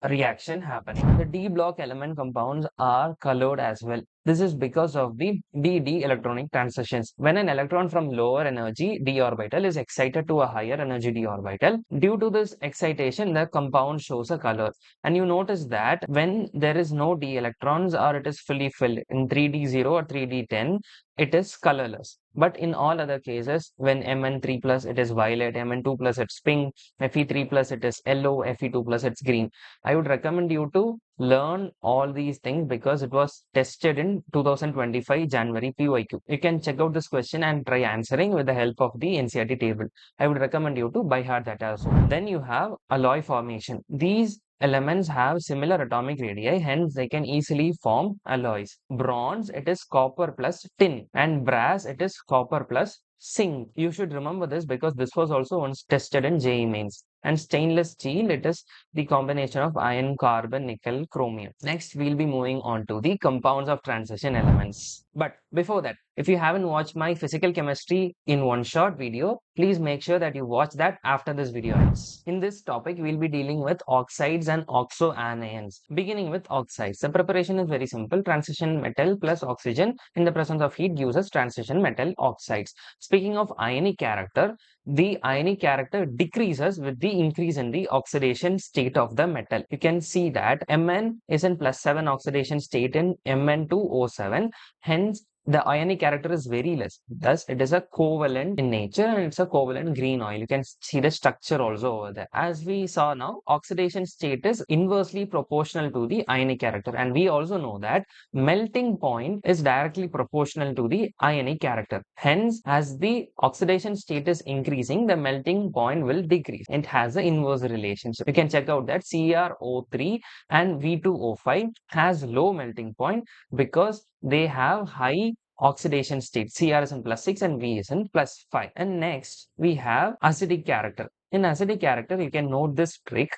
reaction happening. The d block element compounds are colored as well. This is because of the d electronic transitions. When an electron from lower energy d orbital is excited to a higher energy d orbital, due to this excitation, the compound shows a color. And you notice that when there is no d electrons or it is fully filled in 3d0 or 3d10, it is colorless. But in all other cases, when Mn3 plus it is violet, Mn2 plus it's pink, Fe3 plus it is yellow, Fe2 plus it's green. I would recommend you to learn all these things because it was tested in 2025 January PYQ. You can check out this question and try answering with the help of the NCERT table. I would recommend you to by heart that also. Then you have alloy formation. These elements have similar atomic radii, hence they can easily form alloys. Bronze, it is copper plus tin, and brass, it is copper plus zinc. You should remember this because this was also once tested in JEE mains. And stainless steel, it is the combination of iron, carbon, nickel, chromium. Next, we'll be moving on to the compounds of transition elements. But before that, if you haven't watched my physical chemistry in one shot video, please make sure that you watch that after this video ends. In this topic, we'll be dealing with oxides and oxoanions. Beginning with oxides, the preparation is very simple. Transition metal plus oxygen in the presence of heat gives us transition metal oxides. Speaking of ionic character, the ionic character decreases with the increase in the oxidation state of the metal. You can see that Mn is in +7 oxidation state in Mn2O7. Hence, the ionic character is very less. Thus, it is a covalent in nature and it's a covalent green oil. You can see the structure also over there. As we saw now, oxidation state is inversely proportional to the ionic character. And we also know that melting point is directly proportional to the ionic character. Hence, as the oxidation state is increasing, the melting point will decrease. It has an inverse relationship. You can check out that CrO3 and V2O5 has low melting point because they have high oxidation state. Cr is in +6 and V is in +5. And next we have acidic character. In acidic character, you can note this trick.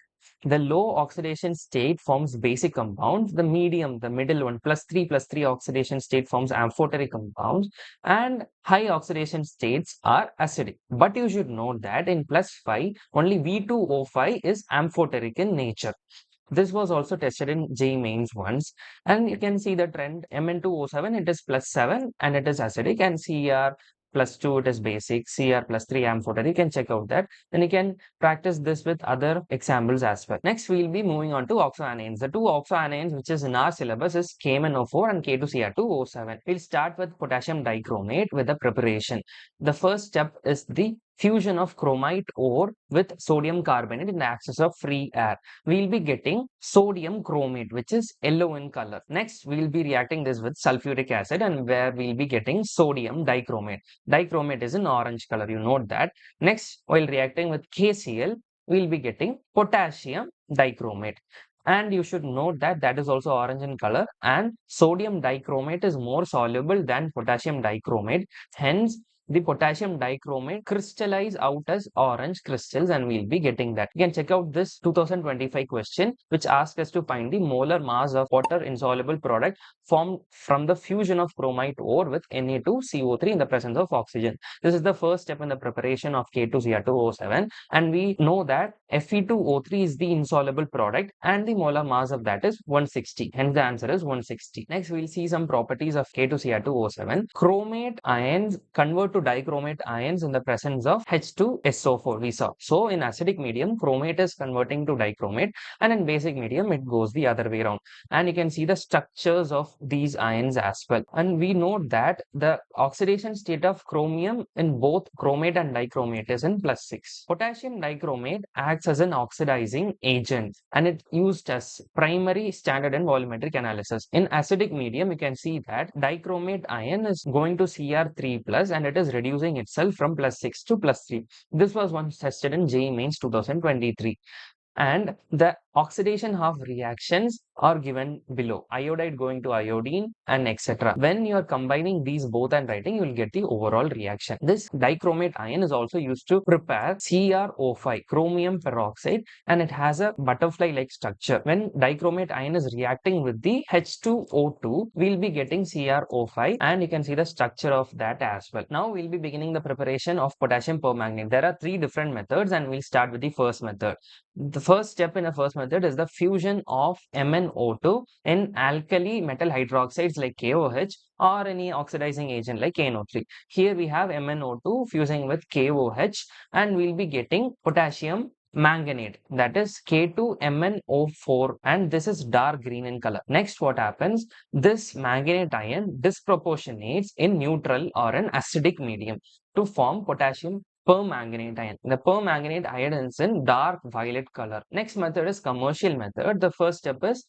The low oxidation state forms basic compounds. The medium, the middle one, +3 oxidation state forms amphoteric compounds. And high oxidation states are acidic. But you should note that in +5, only V2O5 is amphoteric in nature. This was also tested in JEE mains once, and you can see the trend. Mn2O7, it is +7 and it is acidic, and Cr+2, it is basic, Cr+3 amphoteric. You can check out that. Then you can practice this with other examples as well. Next, we'll be moving on to oxoanions. The two oxoanions which is in our syllabus is KMnO4 and K2Cr2O7. We'll start with potassium dichromate with the preparation. The first step is the fusion of chromite ore with sodium carbonate in the excess of free air. We'll be getting sodium chromate, which is yellow in color. Next, we'll be reacting this with sulfuric acid, and where we'll be getting sodium dichromate. Dichromate is in orange color, you note that. Next, while reacting with KCl, we'll be getting potassium dichromate. And you should note that that is also orange in color, and sodium dichromate is more soluble than potassium dichromate. Hence, the potassium dichromate crystallize out as orange crystals, and we'll be getting that. You can check out this 2025 question, which asks us to find the molar mass of water insoluble product formed from the fusion of chromite ore with Na2CO3 in the presence of oxygen. This is the first step in the preparation of K2Cr2O7, and we know that Fe2O3 is the insoluble product and the molar mass of that is 160. Hence the answer is 160. Next, we'll see some properties of K2Cr2O7. Chromate ions convert to dichromate ions in the presence of H2SO4 we saw. So in acidic medium, chromate is converting to dichromate, and in basic medium, it goes the other way around. And you can see the structures of these ions as well. And we note that the oxidation state of chromium in both chromate and dichromate is in +6. Potassium dichromate acts as an oxidizing agent, and it used as primary standard and volumetric analysis. In acidic medium, you can see that dichromate ion is going to Cr3+, and it is reducing itself from +6 to +3. This was once tested in JEE mains 2023. And the oxidation half reactions are given below. Iodide going to iodine and etc. When you are combining these both and writing, you will get the overall reaction. This dichromate ion is also used to prepare CrO5, chromium peroxide, and it has a butterfly-like structure. When dichromate ion is reacting with the H2O2, we'll be getting CrO5, and you can see the structure of that as well. Now we'll be beginning the preparation of potassium permanganate. There are 3 different methods, and we'll start with the first method. The first step in the first method is the fusion of MnO2 in alkali metal hydroxides like KOH or any oxidizing agent like KNO3. Here we have MnO2 fusing with KOH, and we'll be getting potassium manganate, that is K2MnO4, and this is dark green in color. Next, what happens? This manganate ion disproportionates in neutral or an acidic medium to form potassium permanganate ion. The permanganate ion is in dark violet color. Next method is commercial method. The first step is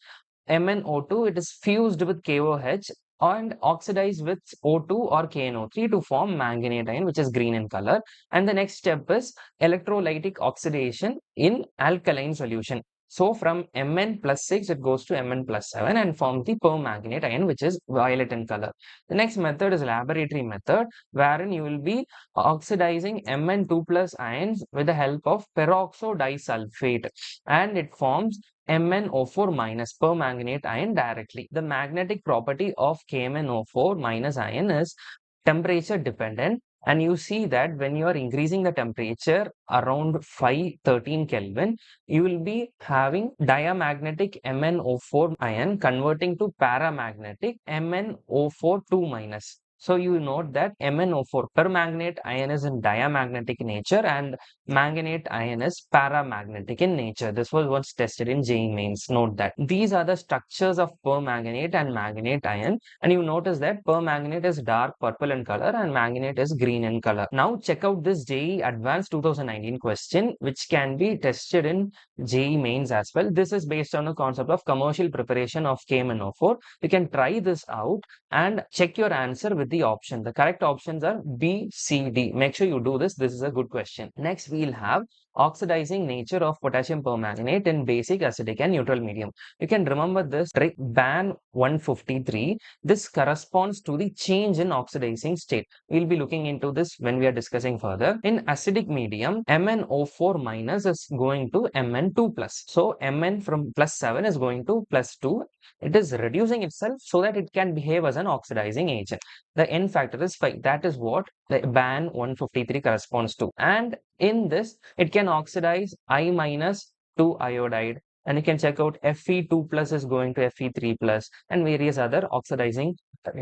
MnO2. It is fused with KOH and oxidized with O2 or KNO3 to form manganate ion, which is green in color. And the next step is electrolytic oxidation in alkaline solution. So from Mn+6, it goes to Mn+7 and forms the permanganate ion, which is violet in color. The next method is laboratory method, wherein you will be oxidizing Mn2+ ions with the help of peroxodisulfate, and it forms MnO4- permanganate ion directly. The magnetic property of KMnO4- ion is temperature dependent, and you see that when you are increasing the temperature around 513 Kelvin, you will be having diamagnetic MnO4 ion converting to paramagnetic MnO4 2-. So you note that MnO4 permanganate ion is in diamagnetic nature and manganate ion is paramagnetic in nature. This was once tested in JEE mains. Note that. These are the structures of permanganate and manganate ion, and you notice that permanganate is dark purple in color and manganate is green in color. Now check out this JEE Advanced 2019 question which can be tested in JEE mains as well. This is based on the concept of commercial preparation of KMnO4. You can try this out and check your answer with the option. The correct options are B, C, D. Make sure you do this. This is a good question. Next, we'll have oxidizing nature of potassium permanganate in basic, acidic and neutral medium. You can remember this trick BAN 153. This corresponds to the change in oxidizing state. We'll be looking into this when we are discussing further. In acidic medium, MnO4 minus is going to Mn2 plus. So Mn from plus 7 is going to plus 2. It is reducing itself so that it can behave as an oxidizing agent. The N factor is 5. That is what the BAN 153 corresponds to. And in this, it can oxidize I minus to iodide. And you can check out Fe2 plus is going to Fe3 plus, and various other oxidizing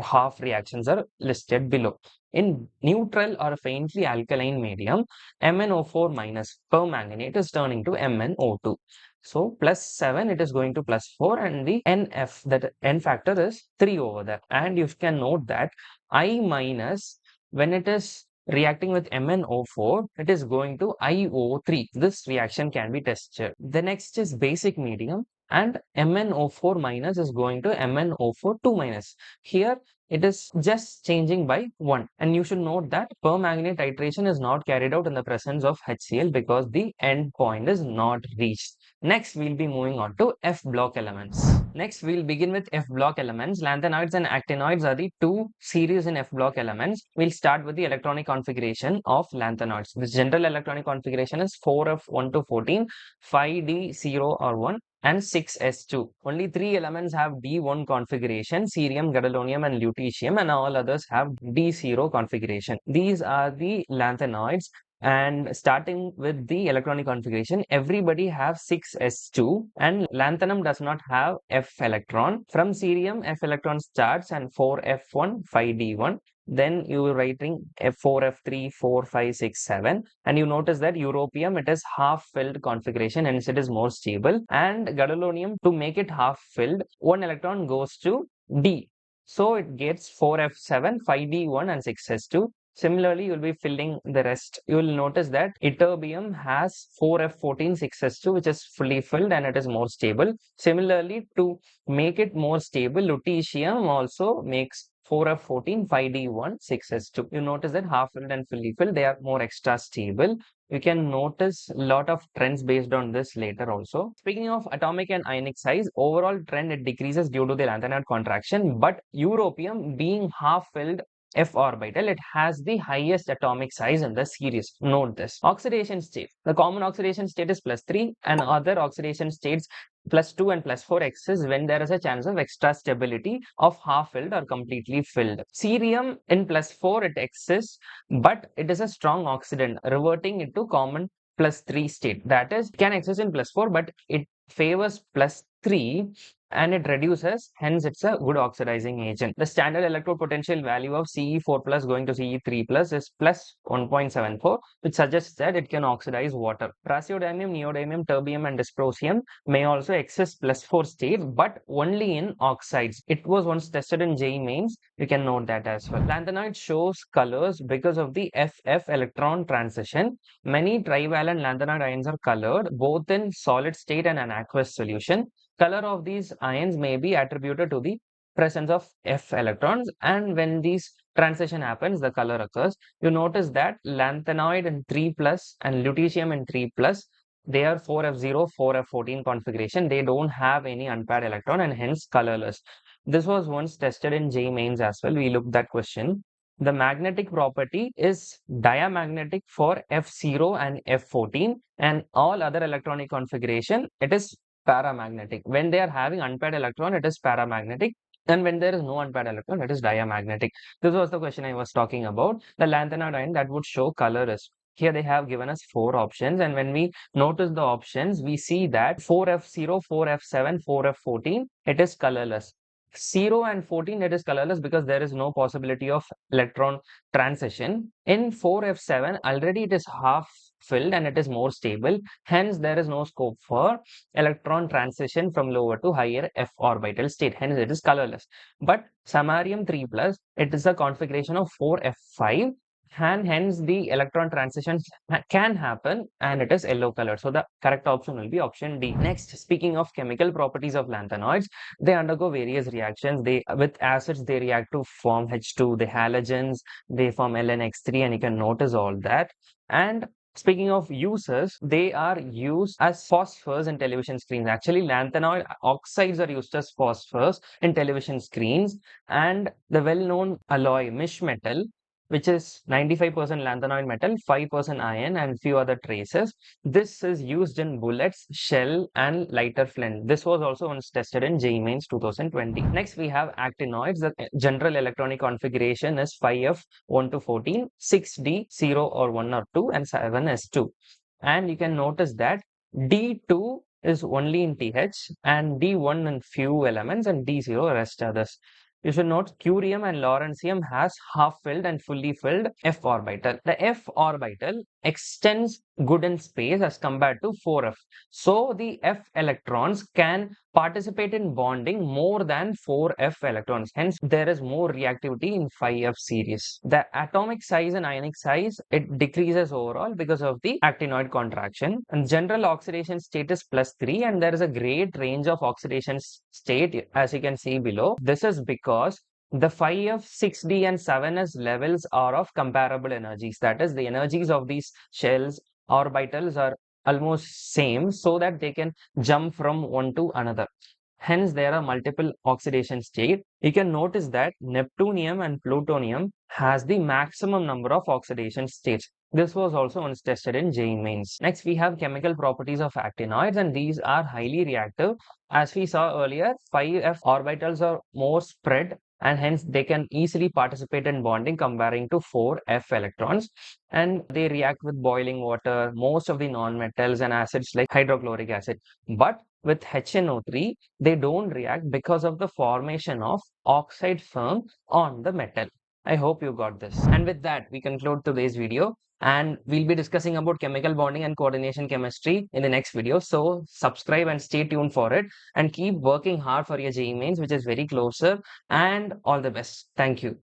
half reactions are listed below. In neutral or faintly alkaline medium, MnO4 minus permanganate is turning to MnO2. So plus 7, it is going to plus 4, and the NF, that N factor is 3 over there. And you can note that I minus, when it is reacting with MnO4, it is going to IO3. This reaction can be tested. The next is basic medium, and MnO4 minus is going to MnO4 2 minus. Here, it is just changing by 1. And you should note that permanganate titration is not carried out in the presence of HCl because the end point is not reached. Next, we'll be moving on to F block elements. Next, we'll begin with F block elements. Lanthanoids and actinoids are the two series in F block elements. We'll start with the electronic configuration of lanthanoids. The general electronic configuration is 4F1 to 14, 5D0 or 1, and 6s2. Only 3 elements have D1 configuration: cerium, gadolinium, and lutetium, and all others have D0 configuration. These are the lanthanoids. And starting with the electronic configuration, everybody have 6s2, and lanthanum does not have F electron. From cerium, F electron starts and 4f1, 5d1. Then you are writing F4, F3, 4, 5, 6, 7. And you notice that europium, it is half filled configuration, hence it is more stable. And gadolinium, to make it half filled, 1 electron goes to D. So it gets 4f7, 5d1 and 6s2. Similarly, you will be filling the rest. You will notice that ytterbium has 4f14, 6s2, which is fully filled and it is more stable. Similarly, to make it more stable, lutetium also makes 4f14, 5d1, 6s2. You notice that half filled and fully filled, they are more extra stable. You can notice a lot of trends based on this later also. Speaking of atomic and ionic size, overall trend it decreases due to the lanthanoid contraction, but europium being half filled F orbital, it has the highest atomic size in the series. Note this. Oxidation state. The common oxidation state is +3, and other oxidation states +2 and +4 exists when there is a chance of extra stability of half filled or completely filled. Cerium in +4 it exists, but it is a strong oxidant, reverting into common +3 state. That is, it can exist in +4, but it favors +3 and it reduces, hence it's a good oxidizing agent. The standard electrode potential value of Ce4 plus going to Ce3 plus is +1.74, which suggests that it can oxidize water. Praseodymium, neodymium, terbium and dysprosium may also exist +4 state, but only in oxides. It was once tested in JEE mains. You can note that as well. Lanthanoid shows colors because of the FF electron transition. Many trivalent lanthanoid ions are colored both in solid state and an aqueous solution. Color of these ions may be attributed to the presence of F electrons, and when this transition happens, the color occurs. You notice that lanthanoid in 3 plus and lutetium in 3 plus, they are 4f0, 4f14 configuration. They don't have any unpaired electron and hence colorless. This was once tested in JEE mains as well. We looked that question. The magnetic property is diamagnetic for F0 and F14, and all other electronic configuration, it is paramagnetic. When they are having unpaired electron, it is paramagnetic. And when there is no unpaired electron, it is diamagnetic. This was the question I was talking about. The lanthanoid ion that would show color is. Here they have given us 4 options. And when we notice the options, we see that 4f0, 4f7, 4f14, it is colorless. 0 and 14, it is colorless because there is no possibility of electron transition. In 4f7, already it is half filled and it is more stable. Hence, there is no scope for electron transition from lower to higher f orbital state. Hence, it is colorless. But samarium 3 plus, it is a configuration of 4f5, and hence the electron transition can happen and it is yellow color. So the correct option will be option D. Next, speaking of chemical properties of lanthanoids, they undergo various reactions. They with acids they react to form H2, the halogens they form LNX3, and you can notice all that. And speaking of uses, they are used as phosphors in television screens. Actually, lanthanoid oxides are used as phosphors in television screens, and the well-known alloy mish metal, which is 95% lanthanoid metal, 5% iron, and few other traces. This is used in bullets, shell, and lighter flint. This was also once tested in JEE Mains 2020. Next, we have actinoids. The general electronic configuration is 5f1 to 14, 6d 0 or 1 or 2, and 7s2. And you can notice that D2 is only in TH, and D1 in few elements, and D0 rest others. You should note curium and lawrencium has half filled and fully filled f orbital. The f orbital extends good in space as compared to 4f. So the f electrons can participate in bonding more than 4f electrons. Hence, there is more reactivity in 5f series. The atomic size and ionic size, it decreases overall because of the actinoid contraction. And general oxidation state is +3, and there is a great range of oxidation state as you can see below. This is because the 5f, 6d, and 7s levels are of comparable energies. That is, the energies of these shells orbitals are almost same, so that they can jump from one to another. Hence, there are multiple oxidation state. You can notice that neptunium and plutonium has the maximum number of oxidation states. This was also once tested in JEE Mains. Next, we have chemical properties of actinoids, and these are highly reactive. As we saw earlier, 5f orbitals are more spread, and hence they can easily participate in bonding comparing to 4f electrons, and they react with boiling water, most of the non-metals and acids like hydrochloric acid. But with HNO3, they don't react because of the formation of oxide film on the metal. I hope you got this. And with that, we conclude today's video, and we'll be discussing about chemical bonding and coordination chemistry in the next video. So subscribe and stay tuned for it, and keep working hard for your JEE Mains, which is very closer, and all the best. Thank you.